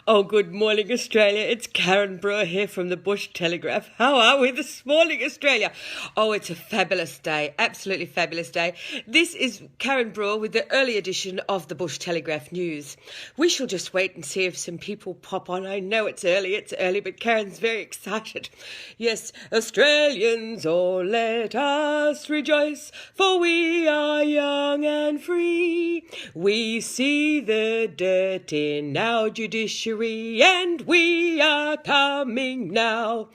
Oh, good morning, Australia. It's Karen Brewer here from the Bush Telegraph. How are we this morning, Australia? Oh, it's a fabulous day. Absolutely fabulous day. This is Karen Brewer with the early edition of the Bush Telegraph News. We shall just wait and see if some people pop on. I know it's early, but Karen's very excited. Yes, Australians, oh, let us rejoice, for we are young and free. We see the dirt in our judiciary, and we are coming now.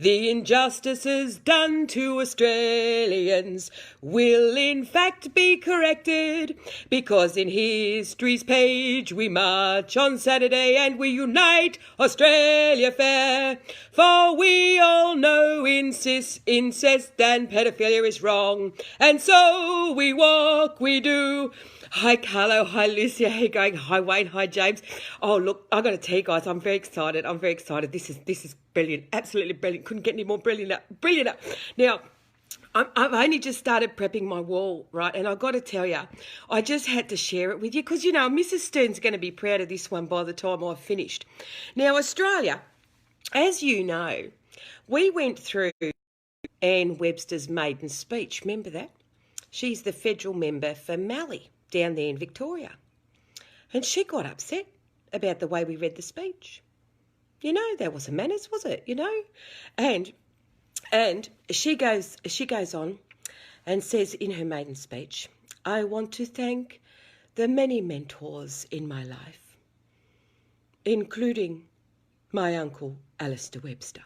The injustices done to Australians will in fact be corrected, because in history's page we march on Saturday and we unite Australia fair. For we all know incest and pedophilia is wrong, and so we walk, we do. Hi Carlo, hi Lucia, how you going? Hi Wayne, hi James. Oh look, I got to tell you guys, I'm very excited. This is brilliant, absolutely brilliant. Couldn't get any more brilliant up. Now, I've only just started prepping my wall, right? And I've got to tell you, I just had to share it with you because, you know, Mrs. Stern's going to be proud of this one by the time I've finished. Now, Australia, as you know, we went through Anne Webster's maiden speech. Remember that? She's the federal member for Mallee down there in Victoria. And she got upset about the way we read the speech. You know, that wasn't manners, was it? You know? And she goes on and says in her maiden speech, I want to thank the many mentors in my life, including my uncle Alistair Webster.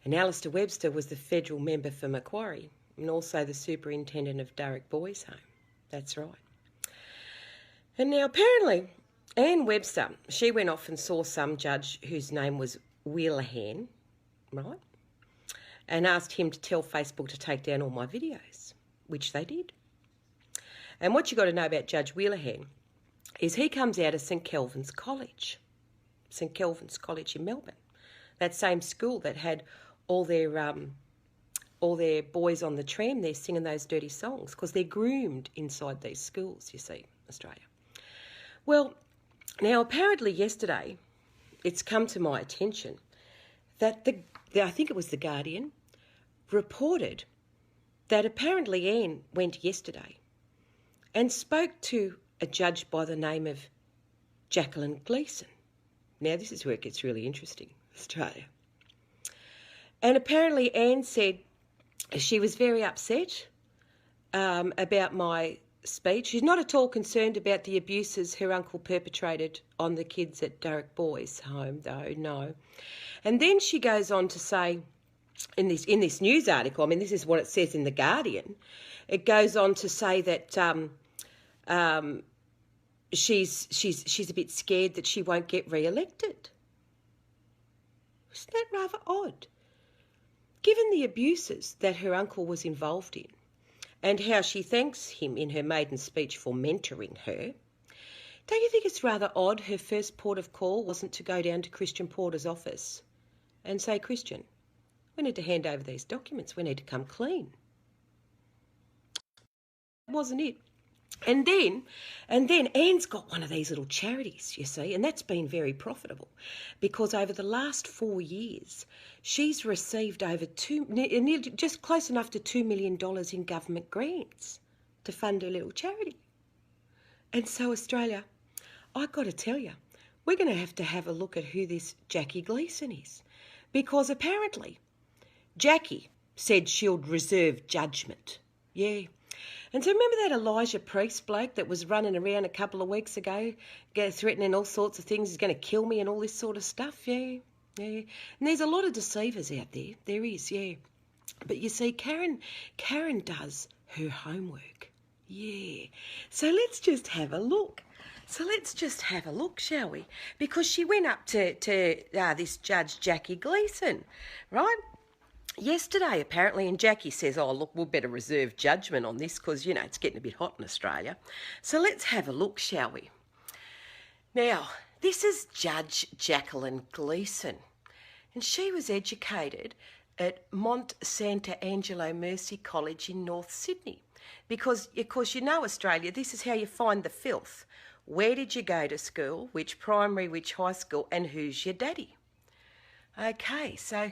And Alistair Webster was the federal member for Macquarie and also the superintendent of Darug Boys Home. That's right. And now apparently Anne Webster, she went off and saw some judge whose name was Wheelahan, right? And asked him to tell Facebook to take down all my videos, which they did. And what you got to know about Judge Wheelahan is he comes out of St Kelvin's College in Melbourne, that same school that had all their boys on the tram there singing those dirty songs, because they're groomed inside these schools, you see, Australia. Well, now apparently yesterday it's come to my attention that I think it was The Guardian, reported that apparently Anne went yesterday and spoke to a judge by the name of Jacqueline Gleeson. Now this is where it gets really interesting, Australia. And apparently Anne said she was very upset about my speech. She's not at all concerned about the abuses her uncle perpetrated on the kids at Darug Boys Home, though, no. And then she goes on to say, in this news article, I mean, this is what it says in The Guardian, it goes on to say that she's a bit scared that she won't get re-elected. Isn't that rather odd? Given the abuses that her uncle was involved in and how she thanks him in her maiden speech for mentoring her, don't you think it's rather odd her first port of call wasn't to go down to Christian Porter's office and say, Christian, we need to hand over these documents, we need to come clean? That wasn't it. And then Anne's got one of these little charities, you see, and that's been very profitable because over the last 4 years, she's received over just close enough to $2 million in government grants to fund her little charity. And so, Australia, I've got to tell you, we're going to have a look at who this Jackie Gleeson is, because apparently Jackie said she'll reserve judgment. Yeah. And so remember that Elijah Priest bloke that was running around a couple of weeks ago, threatening all sorts of things, he's going to kill me and all this sort of stuff? Yeah. And there's a lot of deceivers out there. There is, yeah. But you see, Karen does her homework. Yeah. So let's just have a look. Shall we? Because she went up to this Judge Jackie Gleeson, right? Yesterday, apparently, and Jackie says, oh, look, we'll better reserve judgment on this because, you know, it's getting a bit hot in Australia. So let's have a look, shall we? Now, this is Judge Jacqueline Gleeson, and she was educated at Mont Santa Angelo Mercy College in North Sydney because, of course, you know, Australia, this is how you find the filth. Where did you go to school? Which primary, which high school, and who's your daddy? Okay, so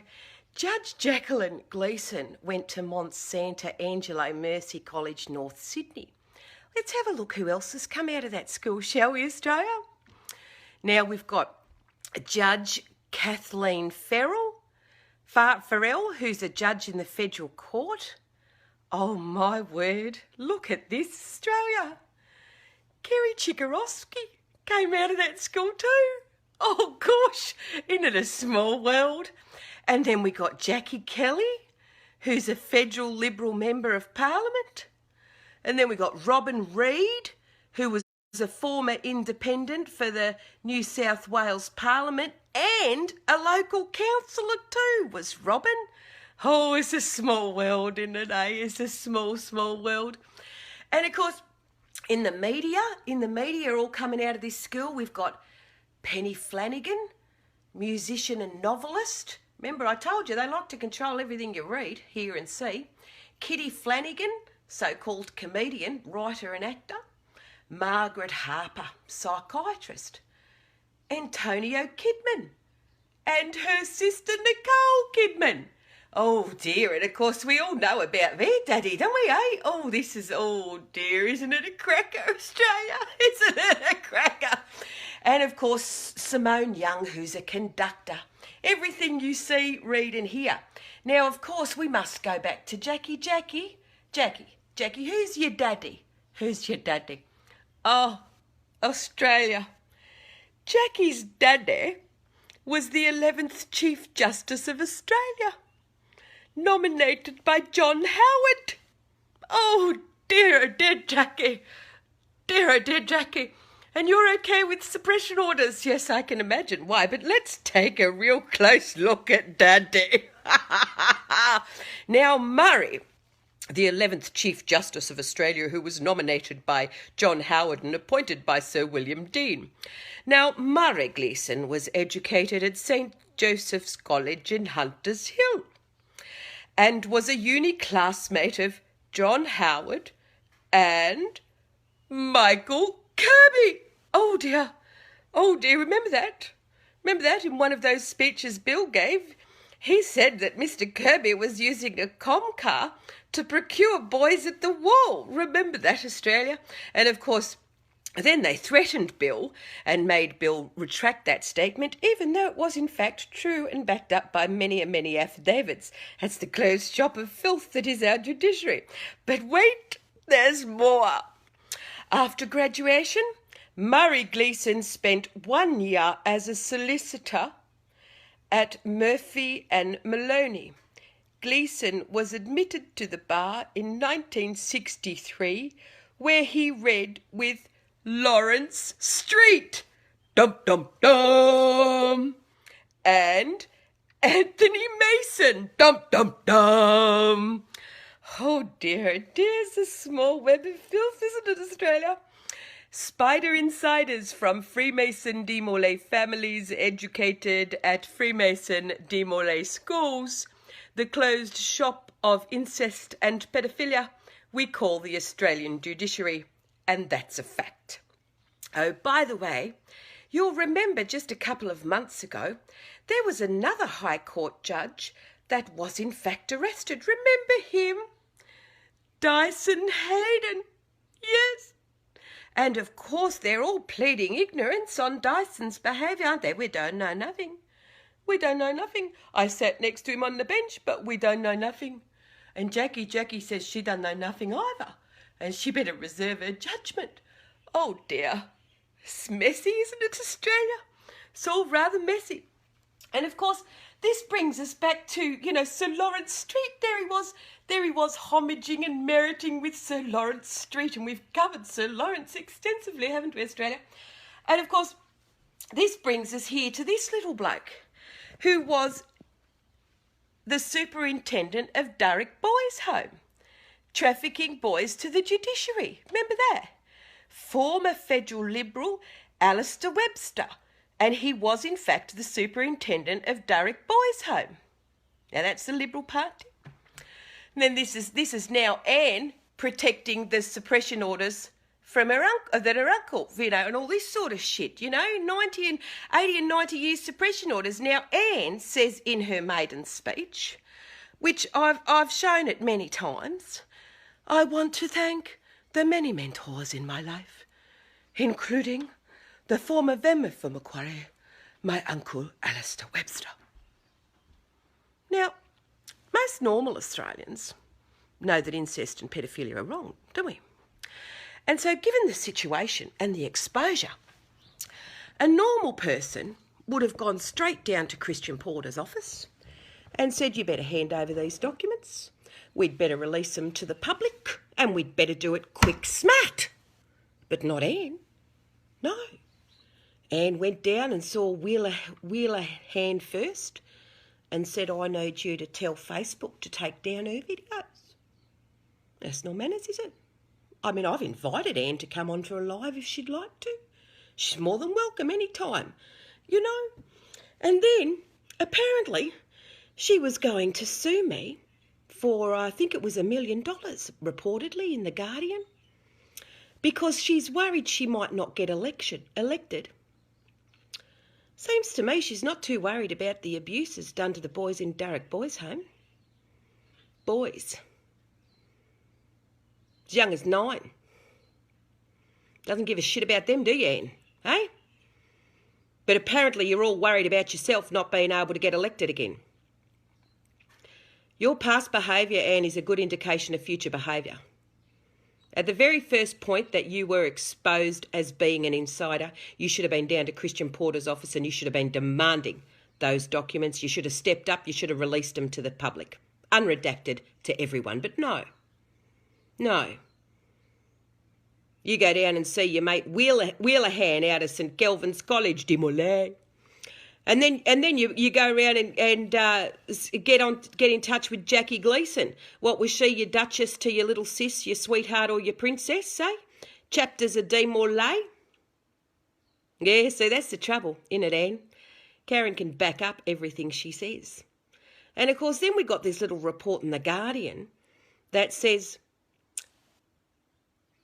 Judge Jacqueline Gleeson went to Mont Santa Angelo Mercy College, North Sydney. Let's have a look who else has come out of that school, shall we, Australia? Now we've got Judge Kathleen Farrell, who's a judge in the federal court. Oh my word, look at this, Australia. Kerry Chikarovsky came out of that school too. Oh gosh, isn't it a small world? And then we got Jackie Kelly, who's a federal Liberal Member of Parliament. And then we got Robin Reid, who was a former independent for the New South Wales Parliament, and a local councillor too, was Robin. Oh, it's a small world, isn't it, eh? It's a small, small world. And of course, in the media all coming out of this school, we've got Penny Flanagan, musician and novelist. Remember, I told you they like to control everything you read, hear and see. Kitty Flanagan, so-called comedian, writer and actor. Margaret Harper, psychiatrist. Antonio Kidman and her sister Nicole Kidman. Oh dear, and of course we all know about their daddy, don't we, eh? Oh, this is, oh dear, isn't it a cracker, Australia? Isn't it a cracker? And of course, Simone Young, who's a conductor. Everything you see, read and hear. Now, of course, we must go back to Jackie, who's your daddy? Who's your daddy? Oh, Australia. Jackie's daddy was the 11th Chief Justice of Australia, nominated by John Howard. Oh, dear, dear Jackie. Dear, dear Jackie. And you're okay with suppression orders? Yes, I can imagine why, but let's take a real close look at Daddy. Now, Murray, the 11th Chief Justice of Australia, who was nominated by John Howard and appointed by Sir William Dean. Now, Murray Gleeson was educated at St. Joseph's College in Hunters Hill and was a uni classmate of John Howard and Michael Kirby. Oh dear, remember that? Remember that in one of those speeches Bill gave? He said that Mr. Kirby was using a car to procure boys at the wall. Remember that, Australia? And of course, then they threatened Bill and made Bill retract that statement, even though it was in fact true and backed up by many and many affidavits. That's the closed shop of filth that is our judiciary. But wait, there's more. After graduation, Murray Gleeson spent 1 year as a solicitor at Murphy and Maloney. Gleeson was admitted to the bar in 1963, where he read with Lawrence Street, dum dum dum, and Anthony Mason, dum dum dum. Oh dear, dear's a small web of filth, isn't it, Australia? Spider insiders from Freemason de Morlaix families educated at Freemason de Morlaix schools, the closed shop of incest and pedophilia we call the Australian judiciary, and that's a fact. Oh, by the way, you'll remember just a couple of months ago, there was another High Court judge that was in fact arrested. Remember him? Dyson Hayden. Yes. And of course they're all pleading ignorance on Dyson's behaviour, aren't they? We don't know nothing. We don't know nothing. I sat next to him on the bench, but we don't know nothing. And Jackie says she don't know nothing either, and she better reserve her judgment. Oh dear. It's messy, isn't it, Australia? It's all rather messy. And of course, this brings us back to, Sir Lawrence Street. There he was homaging and meriting with Sir Lawrence Street, and we've covered Sir Lawrence extensively, haven't we, Australia? And of course, this brings us here to this little bloke, who was the superintendent of Durrock Boys' Home, trafficking boys to the judiciary. Remember that? Former federal Liberal Alistair Webster, and he was in fact the superintendent of Durrock Boys' Home. Now that's the Liberal Party. And then this is now Anne protecting the suppression orders from her uncle, and all this sort of shit, 90 and 80 and 90 years suppression orders. Now, Anne says in her maiden speech, which I've shown it many times, I want to thank the many mentors in my life, including the former Vemma for Macquarie, my uncle Alistair Webster. Now, most normal Australians know that incest and paedophilia are wrong, don't we? And so given the situation and the exposure, a normal person would have gone straight down to Christian Porter's office and said, you better hand over these documents, we'd better release them to the public, and we'd better do it quick smart. But not Anne. No. Anne went down and saw Wheeler hand first and said, I need you to tell Facebook to take down her videos. That's not manners, is it? I mean, I've invited Anne to come on for a live if she'd like to. She's more than welcome any time, And then, apparently, she was going to sue me for, I think it was $1 million, reportedly, in The Guardian, because she's worried she might not get elected. Seems to me she's not too worried about the abuses done to the boys in Darrick Boys' Home. Boys. As young as 9. Doesn't give a shit about them, do you, Anne? Hey? But apparently you're all worried about yourself not being able to get elected again. Your past behaviour, Anne, is a good indication of future behaviour. At the very first point that you were exposed as being an insider, you should have been down to Christian Porter's office and you should have been demanding those documents. You should have stepped up. You should have released them to the public, unredacted to everyone. But no. You go down and see your mate Wheeler out of St Kelvin's College, de Molay. And then you go around and get in touch with Jackie Gleeson. What was she, your duchess to your little sis, your sweetheart or your princess, eh? Chapters of de Molay. Yeah, so that's the trouble, innit, Anne? Karen can back up everything she says. And of course then we got this little report in The Guardian that says,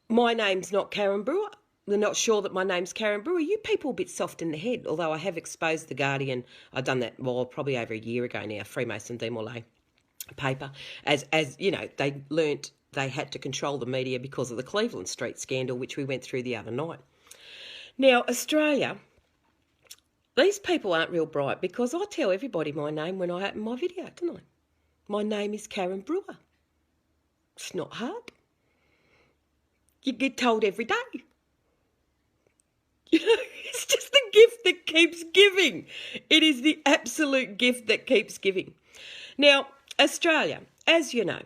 my name's not Karen Brewer. They're not sure that my name's Karen Brewer. You people a bit soft in the head, although I have exposed The Guardian. I've done that, probably over a year ago now, Freemason de Molay paper. As they learnt they had to control the media because of the Cleveland Street scandal, which we went through the other night. Now, Australia, these people aren't real bright because I tell everybody my name when I open my video, don't I? My name is Karen Brewer. It's not hard. You get told every day. It's just the gift that keeps giving. It is the absolute gift that keeps giving. Now, Australia, as you know,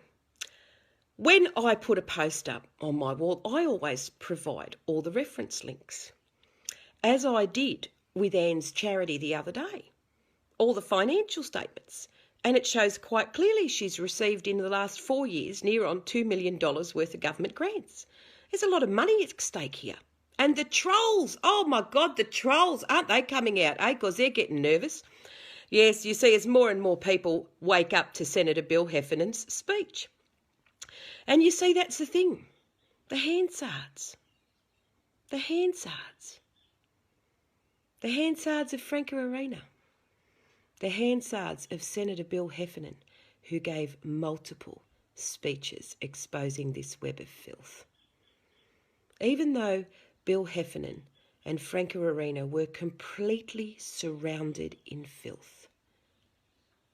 when I put a post up on my wall, I always provide all the reference links, as I did with Anne's charity the other day, all the financial statements. And it shows quite clearly she's received in the last 4 years near on $2 million worth of government grants. There's a lot of money at stake here. And the trolls, oh my God, the trolls, aren't they coming out, eh? Because they're getting nervous. Yes, you see, as more and more people wake up to Senator Bill Heffernan's speech. And you see, that's the thing. The Hansards. The Hansards. The Hansards of Franca Arena. The Hansards of Senator Bill Heffernan, who gave multiple speeches exposing this web of filth. Even though Bill Heffernan and Franca Arena were completely surrounded in filth,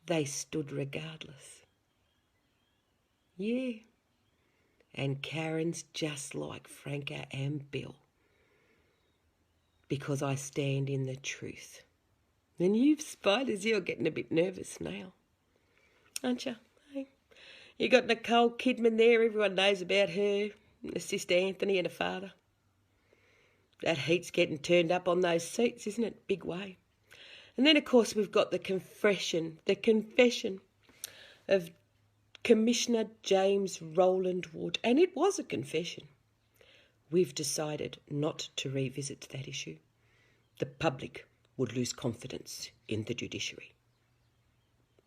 they stood regardless. Yeah. And Karen's just like Franca and Bill, because I stand in the truth. And you spiders, you're getting a bit nervous now, aren't you? Hey? You got Nicole Kidman there, everyone knows about her, her sister Anthony and her father. That heat's getting turned up on those seats, isn't it? Big way. And then, of course, we've got the confession of Commissioner James Rowland Wood. And it was a confession. We've decided not to revisit that issue. The public would lose confidence in the judiciary.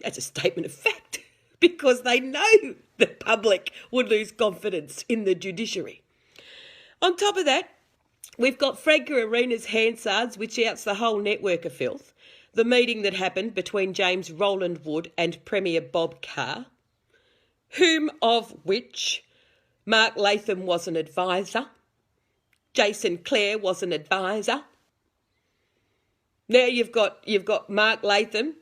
That's a statement of fact, because they know the public would lose confidence in the judiciary. On top of that, we've got Franca Arena's Hansards, which outs the whole network of filth. The meeting that happened between James Roland Wood and Premier Bob Carr, whom of which Mark Latham was an advisor. Jason Clare was an advisor. Now you've got Mark Latham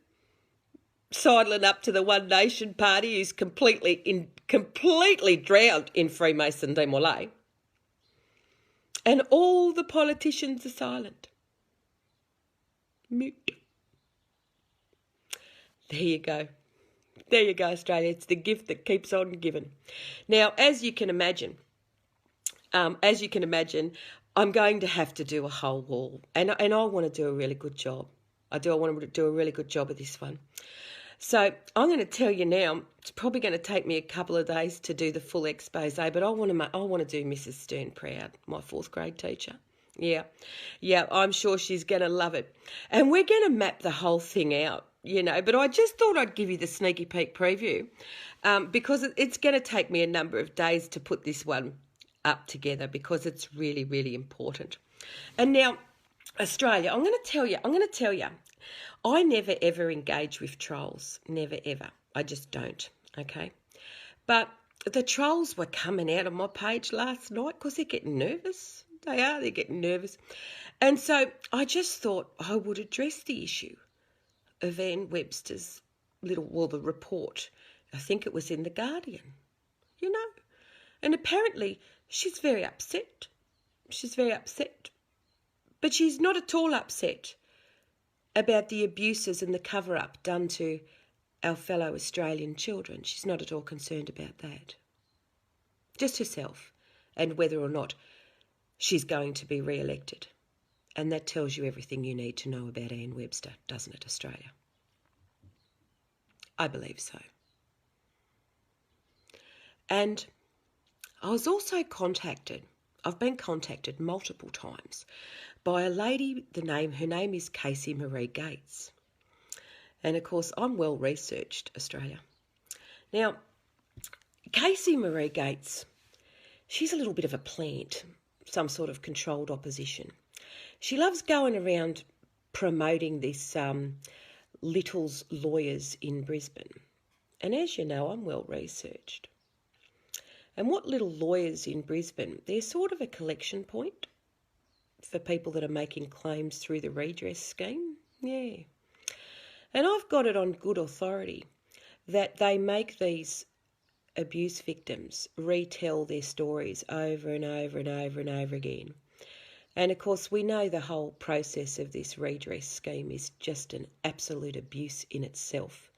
sidling up to the One Nation Party, who's completely drowned in Freemason démolé. And all the politicians are silent. Mute. There you go. There you go, Australia. It's the gift that keeps on giving. Now, as you can imagine, I'm going to have to do a whole wall, and I want to do a really good job. I want to do a really good job of this one. So I'm going to tell you now, it's probably going to take me a couple of days to do the full expose, but I want to do Mrs. Stern proud, my 4th grade teacher. Yeah, I'm sure she's going to love it. And we're going to map the whole thing out, but I just thought I'd give you the sneaky peek preview because it's going to take me a number of days to put this one up together because it's really, really important. And now, Australia, I'm going to tell you, I never ever engage with trolls, never ever. I just don't, okay? But the trolls were coming out of my page last night because they're getting nervous. They're getting nervous. And so I just thought I would address the issue of Anne Webster's the report. I think it was in The Guardian, And apparently she's very upset. But she's not at all upset about the abuses and the cover-up done to our fellow Australian children. She's not at all concerned about that. Just herself and whether or not she's going to be re-elected. And that tells you everything you need to know about Anne Webster, doesn't it, Australia? I believe so. And I was also contacted, I've been contacted multiple times by a lady, her name is Casey Marie Gates. And of course, I'm well researched, Australia. Now, Casey Marie Gates, she's a little bit of a plant, some sort of controlled opposition. She loves going around promoting this Little's Lawyers in Brisbane. And as you know, I'm well researched. And what Little Lawyers in Brisbane, they're sort of a collection point for people that are making claims through the redress scheme. Yeah. And I've got it on good authority that they make these abuse victims retell their stories over and over and over and over again. And of course, we know the whole process of this redress scheme is just an absolute abuse in itself,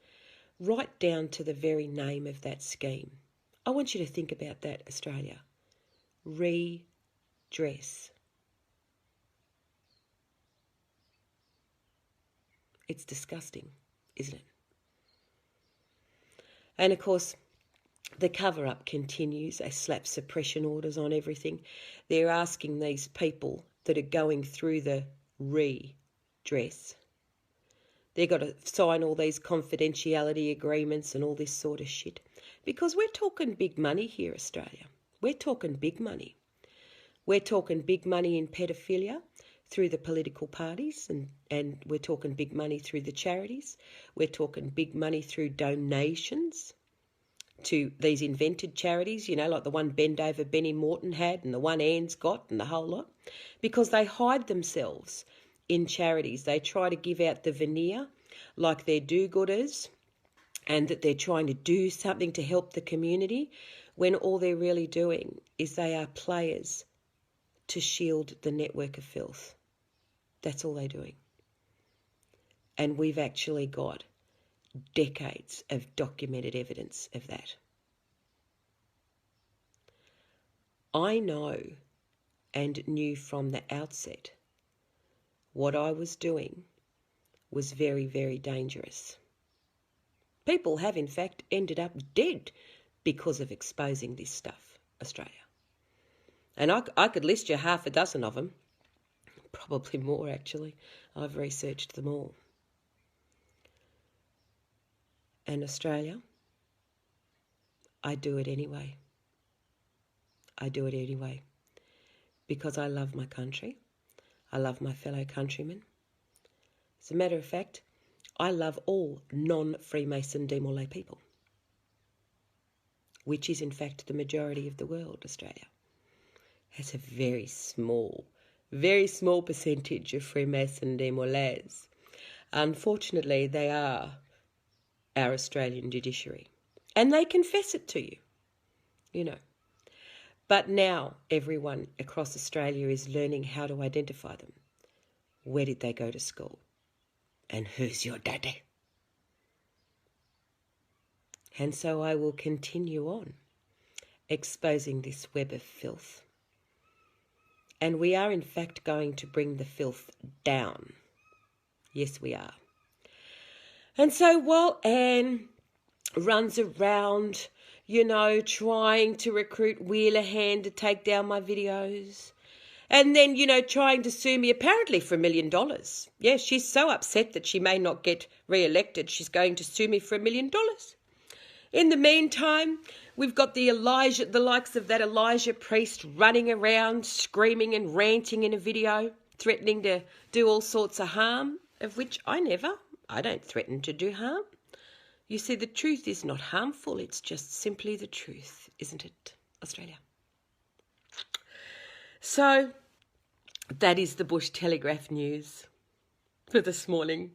right down to the very name of that scheme. I want you to think about that, Australia. Redress. It's disgusting, isn't it? And of course, the cover-up continues. They slap suppression orders on everything. They're asking these people that are going through the redress, they've got to sign all these confidentiality agreements and all this sort of shit. Because we're talking big money here, Australia. We're talking big money. We're talking big money in pedophilia through the political parties, and we're talking big money through the charities. We're talking big money through donations to these invented charities, like the one Bend Over Benny Morton had and the one Anne's got and the whole lot, because they hide themselves in charities. They try to give out the veneer like they're do-gooders and that they're trying to do something to help the community, when all they're really doing is they are players to shield the network of filth. That's all they're doing. And we've actually got decades of documented evidence of that. I know and knew from the outset what I was doing was very, very dangerous. People have, in fact, ended up dead because of exposing this stuff, Australia. And I could list you half a dozen of them, probably more actually. I've researched them all. And Australia, I do it anyway. I do it anyway. because I love my country. I love my fellow countrymen. As a matter of fact, I love all non-Freemason Demolay people, which is in fact the majority of the world. Australia has a very small percentage of Freemason Demolays. Unfortunately, they are our Australian judiciary, and they confess it to you, you know. But now everyone across Australia is learning how to identify them. Where did they go to school? And who's your daddy? And so I will continue on exposing this web of filth. And we are in fact going to bring the filth down. Yes, we are. And so while Anne runs around, you know, trying to recruit Wheeler-Hand to take down my videos, and then, you know, trying to sue me apparently for $1 million. Yeah, she's so upset that she may not get re-elected, she's going to sue me for $1 million. In the meantime, we've got the likes of that Elijah priest running around, screaming and ranting in a video, threatening to do all sorts of harm, of which I don't threaten to do harm. You see, the truth is not harmful, it's just simply the truth, isn't it, Australia? So, that is the Bush Telegraph news for this morning.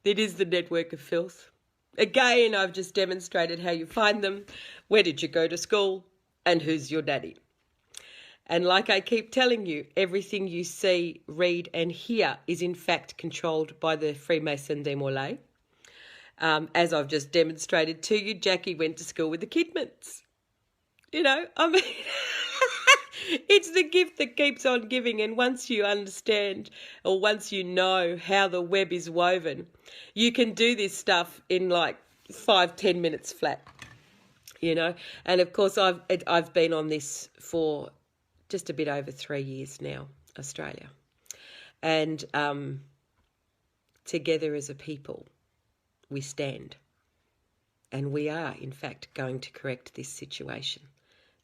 It is the network of filth. Again, I've just demonstrated how you find them, where did you go to school, and who's your daddy. And like I keep telling you, everything you see, read and hear is in fact controlled by the Freemason Demolay. As I've just demonstrated to you, Jackie went to school with the Kidmans. You know, I mean, it's the gift that keeps on giving. And once you understand, or once you know how the web is woven, you can do this stuff in like 5-10 minutes flat, you know. And of course, I've been on this for just a bit over 3 years now, Australia. And together as a people, we stand. And we are, in fact, going to correct this situation.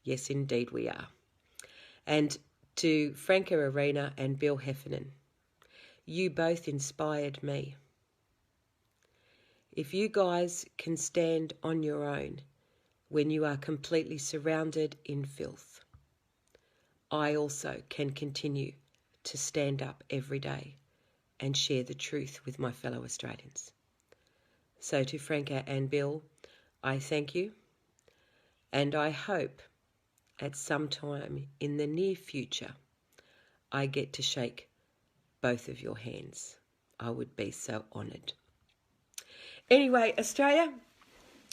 Yes, indeed we are. And to Franca Arena and Bill Heffernan, you both inspired me. If you guys can stand on your own when you are completely surrounded in filth, I also can continue to stand up every day and share the truth with my fellow Australians. So to Franca and Bill, I thank you, and I hope at some time in the near future I get to shake both of your hands. I would be so honoured. Anyway, Australia,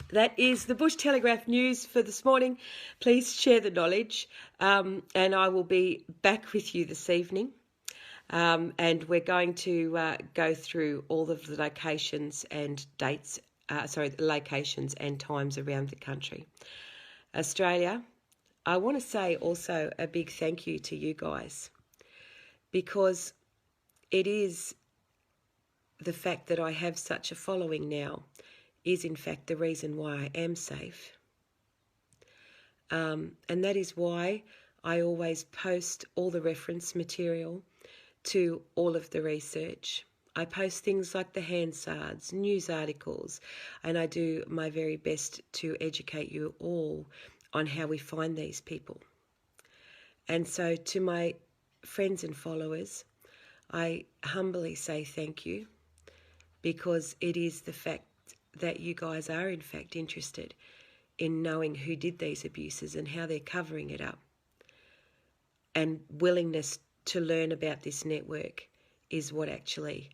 that is the Bush Telegraph news for this morning. Please share the knowledge, and I will be back with you this evening. And we're going to go through all of the locations and dates, locations and times around the country. Australia, I want to say also a big thank you to you guys, because it is the fact that I have such a following now is in fact the reason why I am safe. And that is why I always post all the reference material to all of the research. I post things like the Hansards, news articles, and I do my very best to educate you all on how we find these people. And so to my friends and followers, I humbly say thank you, because it is the fact that you guys are in fact interested in knowing who did these abuses and how they're covering it up. And willingness to learn about this network is what actually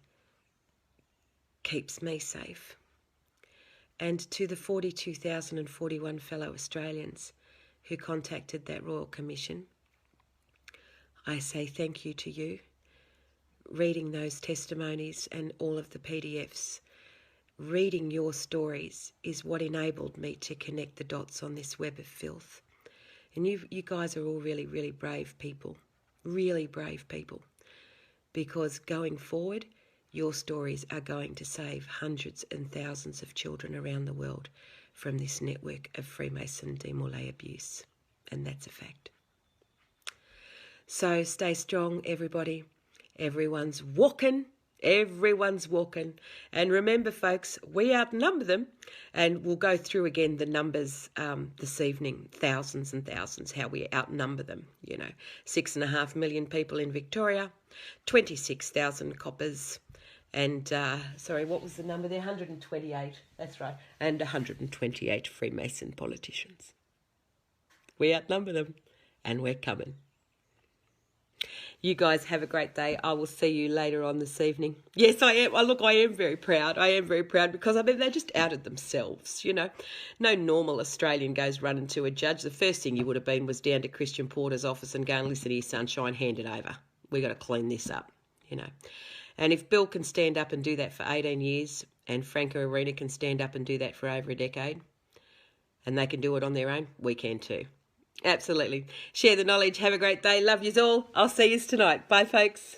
keeps me safe. And to the 42,041 fellow Australians who contacted that Royal Commission, I say thank you to you. Reading those testimonies and all of the PDFs, reading your stories is what enabled me to connect the dots on this web of filth. And you guys are all really, really brave people. Really brave people, because going forward, your stories are going to save hundreds and thousands of children around the world from this network of Freemason Demolay abuse, and that's a fact. So stay strong, everybody. Everyone's walking. Everyone's walking. And remember, folks, we outnumber them. And we'll go through again the numbers this evening, thousands and thousands, how we outnumber them. 6.5 million people in Victoria, 26,000 coppers. And, sorry, what was the number there? 128. That's right. And 128 Freemason politicians. We outnumber them. And we're coming. You guys have a great day. I will see you later on this evening. Yes, I am. Look, I am very proud. I am very proud because, they just outed themselves, No normal Australian goes running to a judge. The first thing you would have been was down to Christian Porter's office and going, listen here, sunshine, hand it over. We've got to clean this up, And if Bill can stand up and do that for 18 years and Franco Arena can stand up and do that for over a decade and they can do it on their own, we can too. Absolutely. Share the knowledge. Have a great day. Love yous all. I'll see yous tonight. Bye, folks.